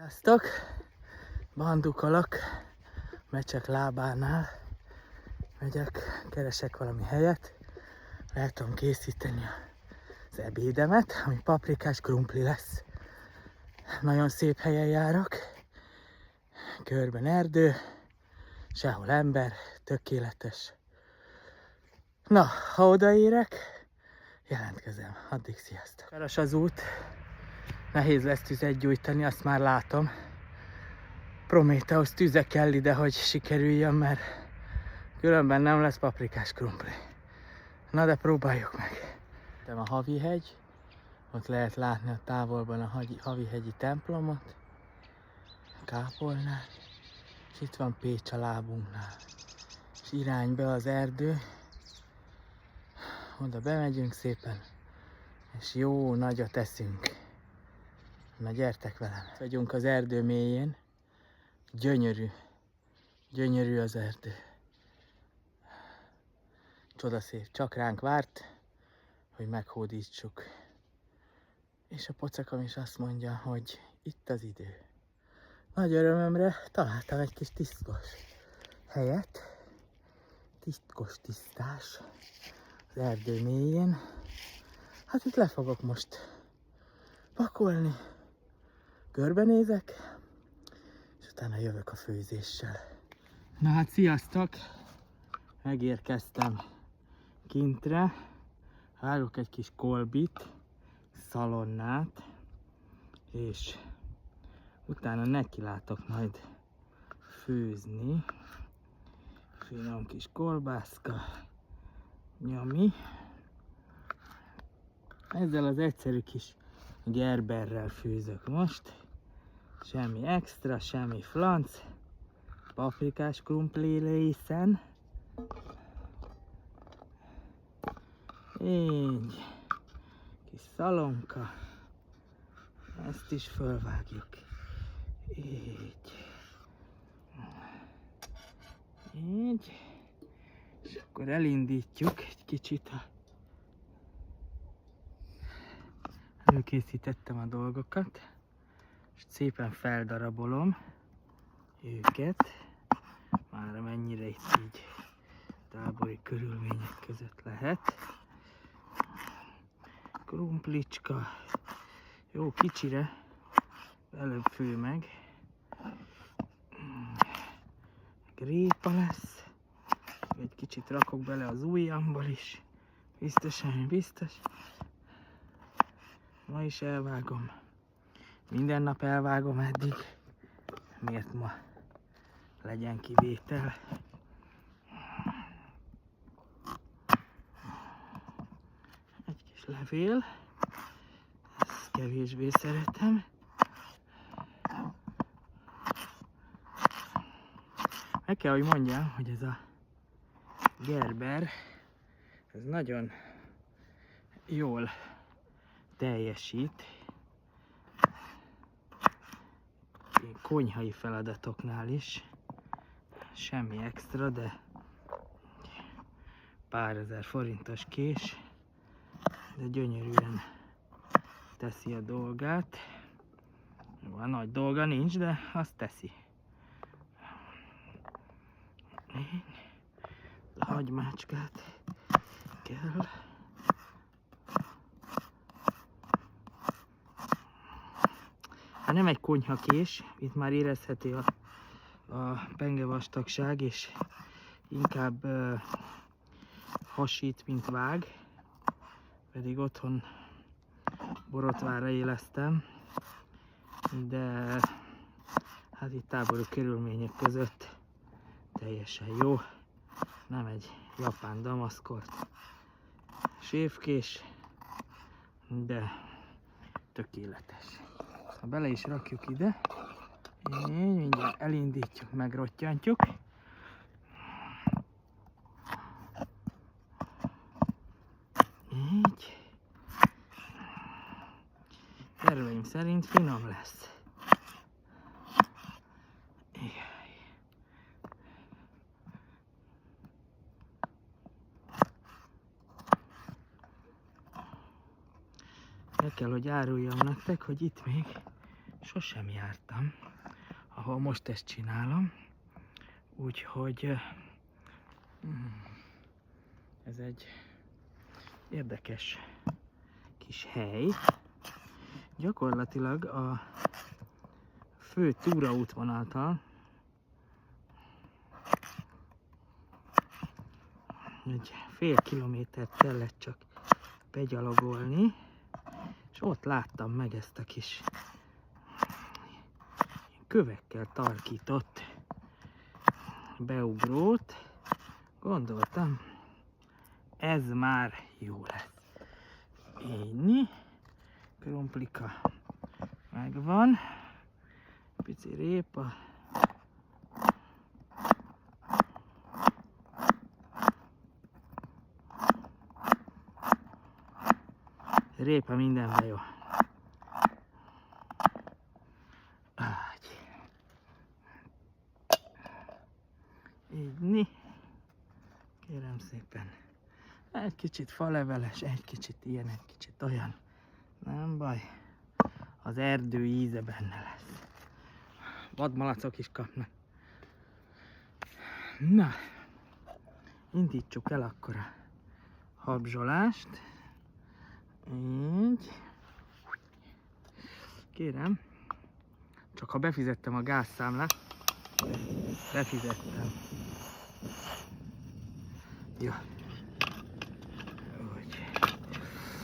Sziasztok! Bandukolok, Mecsek lábánál megyek, keresek valami helyet, el tudom készíteni az ebédemet, ami paprikás krumpli lesz. Nagyon szép helyen járok, körben erdő, sehol ember, tökéletes. Na, ha odaérek, jelentkezem. Addig sziasztok! Keres az út, nehéz lesz tüzet gyújtani, azt már látom. Prométheusz tüze kell ide, hogy sikerüljön, mert különben nem lesz paprikás krumpli. Na de próbáljuk meg. A Havihegy, ott lehet látni a távolban a Havihegyi templomot, kápolnát, és itt van Pécs a lábunknál. És irány be az erdő, oda bemegyünk szépen, és jó nagyot eszünk. Na gyertek velem! Vagyunk az erdő mélyén, gyönyörű, gyönyörű az erdő. Csodaszép, csak ránk várt, hogy meghódítsuk. És a pocakam is azt mondja, hogy itt az idő. Nagy örömömre találtam egy kis tisztkos helyet. Tisztkos tisztás az erdő mélyén. Hát itt le fogok most pakolni. Körbenézek, és utána jövök a főzéssel. Na hát sziasztok! Megérkeztem kintre. Várok egy kis kolbit, szalonnát, és utána nekilátok majd főzni. Finom kis kolbászka, nyami. Ezzel az egyszerű kis gerberrel főzök most. Semmi extra, semmi flanc. Paprikás krumpli lészen. Így. Kis szalonka. Ezt is fölvágjuk. Így. Így. És akkor elindítjuk egy kicsit előkészítettem a dolgokat, és szépen feldarabolom őket, már amennyire itt így tábori körülmények között lehet. Krumplicska, jó kicsire, előbb fő meg. Répa lesz, egy kicsit rakok bele az ujjamból is, biztosan biztos. Ma is elvágom. Minden nap elvágom eddig. Miért ma legyen kivétel? Egy kis levél. Ezt kevésbé szeretem. Meg kell, hogy mondjam, hogy ez a gerber, ez nagyon jól teljesít. Konyhai feladatoknál is. Semmi extra, de pár ezer forintos kés. De gyönyörűen teszi a dolgát. A nagy dolga nincs, de azt teszi. A hagymácskát kell. Hát nem egy konyhakés, itt már érezhető a penge vastagság, és inkább hasít, mint vág. Pedig otthon borotvára élesztem, de hát itt tábori körülmények között teljesen jó. Nem egy japán damaszkolt séfkés, de tökéletes. Bele is rakjuk ide, így mindjárt elindítjuk, megrottyantjuk. Így. Terveim szerint finom lesz. El kell, hogy áruljam nektek, hogy itt még sosem jártam, ahol most ezt csinálom. Úgyhogy ez egy érdekes kis hely. Gyakorlatilag a fő túraútvonaltól egy fél kilométert kellett csak begyalogolni, és ott láttam meg ezt a kis kövekkel tarkított beugrót. Gondoltam, ez már jó lesz. Így, krumplika megvan, pici répa, répa mindenben jó. Így, kérem szépen. Egy kicsit faleveles, egy kicsit ilyen, egy kicsit olyan. Nem baj. Az erdő íze benne lesz. Vadmalacok is kapnak. Na, indítsuk el akkor a habzsolást. Így. Kérem, csak ha befizettem a gázszámlát. Befizettem. Jó. Úgy.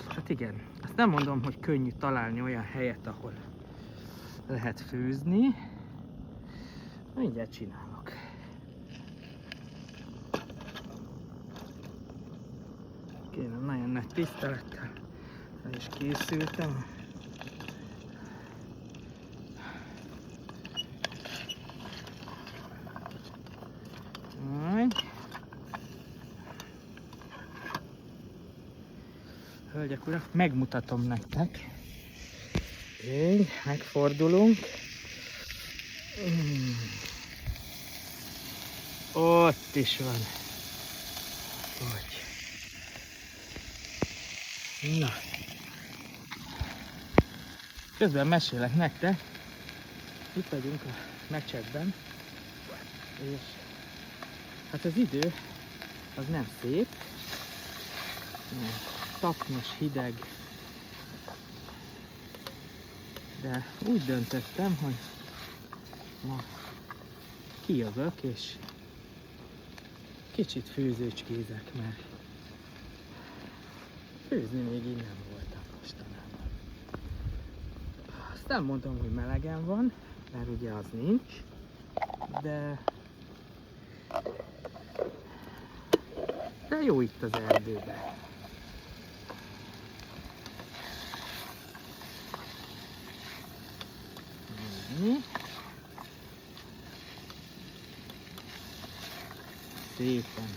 Hát igen, azt nem mondom, hogy könnyű találni olyan helyet, ahol lehet főzni. Mindjárt csinálok. Kérem, nagyon nagy tisztelettel el is készültem. Hölgyek, urak, megmutatom nektek. Így, megfordulunk. Ott is van. Úgy. Na. Közben mesélek nektek. Itt vagyunk a mecsetben. És hát az idő az nem szép. Tapnyos, hideg, de úgy döntöttem, hogy ma kijövök és kicsit főzőcskézek, mert főzni még így nem voltam mostanában. Azt nem mondom, hogy melegen van, mert ugye az nincs, de jó itt az erdőben. Szépen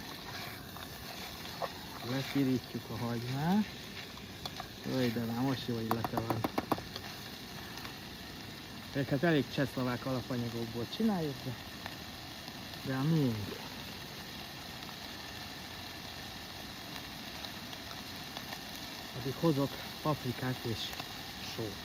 lepirítjuk a hagymát. Jaj, de már most jó illata van. Ezeket elég csehszlovák alapanyagokból csináljuk, de a miénk. Addig hozok paprikát és sót.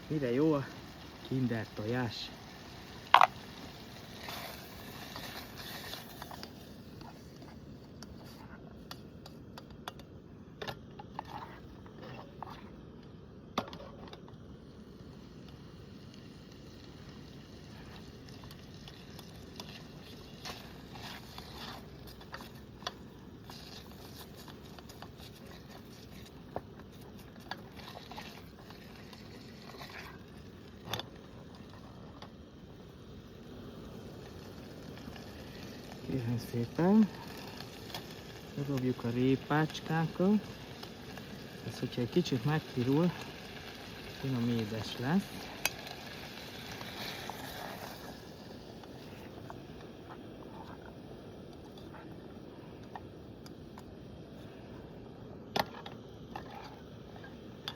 Mire jó a kinder tojás? Kérem szépen, bedobjuk a répácskákat. Ez, hogyha egy kicsit megpirul, finom édes lesz.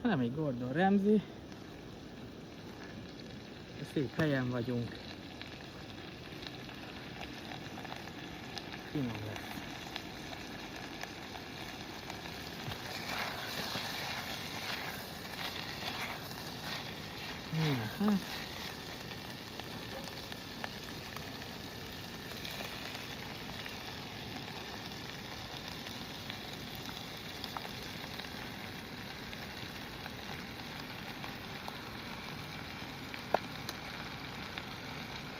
Nem egy Gordon Ramsay, Szép helyen vagyunk. Finom lesz.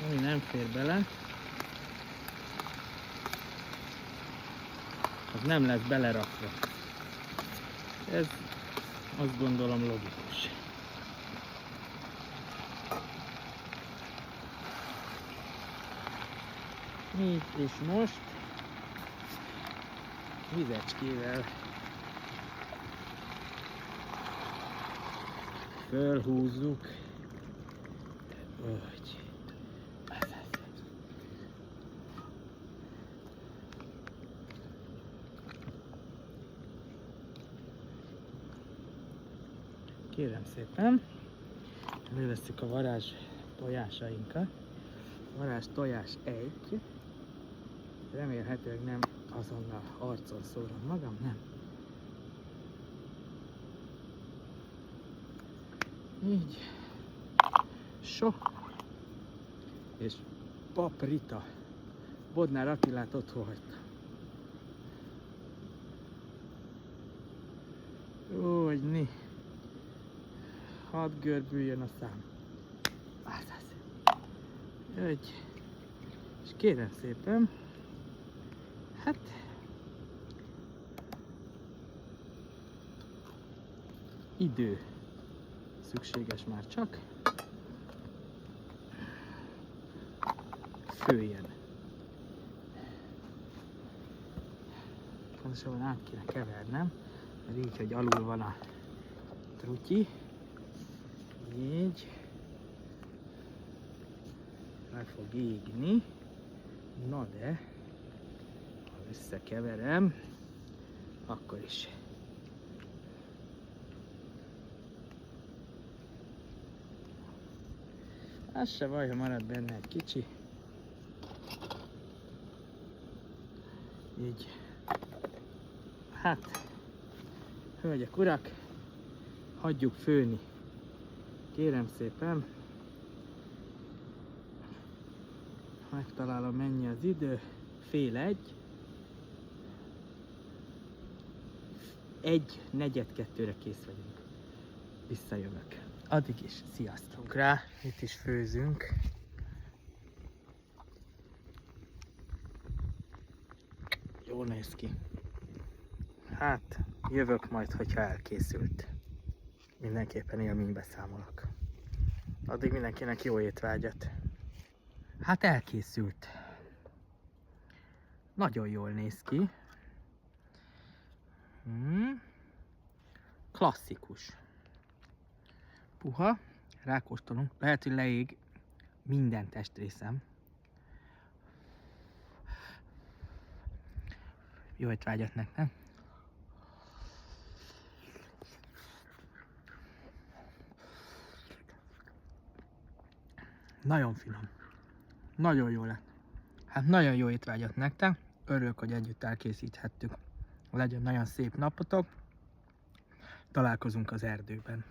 Ami nem fér bele, az nem lesz belerakva. Ez azt gondolom logikus. Így és most vizecskével fölhúzzuk, hogy kérem szépen, elővesszük a varázs tojásainkat. Varázs tojás 1. Remélhetőleg nem azonnal arcon szórom magam, nem. Így. Sok. És paprita. Bodnár Attilát otthon hagyta. Úgyni. Hadd görbüljön a szám. Úgy. És kérem szépen, hát idő szükséges már csak. Főjön. Pontosabban át kéne kevernem, mert így, hogy alul van a trutyi. Így. Meg fog égni. Na de, ha összekeverem, akkor is. Az se baj, ha marad benne egy kicsi. Így. Hát, hölgyek, urak, hagyjuk főni. Kérem szépen. Megtalálom, mennyi az idő. 1:30. 1:45-re kész vagyunk. Visszajövök. Addig is, sziasztok! Rá, itt is főzünk. Jól néz ki. Hát, jövök majd, hogyha elkészült. Mindenképpen élménybe számolok. Addig mindenkinek jó étvágyat. Hát elkészült. Nagyon jól néz ki. Klasszikus. Puha. Rákóstolunk. Lehet, hogy leég minden testrészem. Jó étvágyat nektek. Nagyon finom. Nagyon jó lett. Hát nagyon jó étvágyat nektek. Örülök, hogy együtt elkészíthettük. Legyen nagyon szép napotok. Találkozunk az erdőben.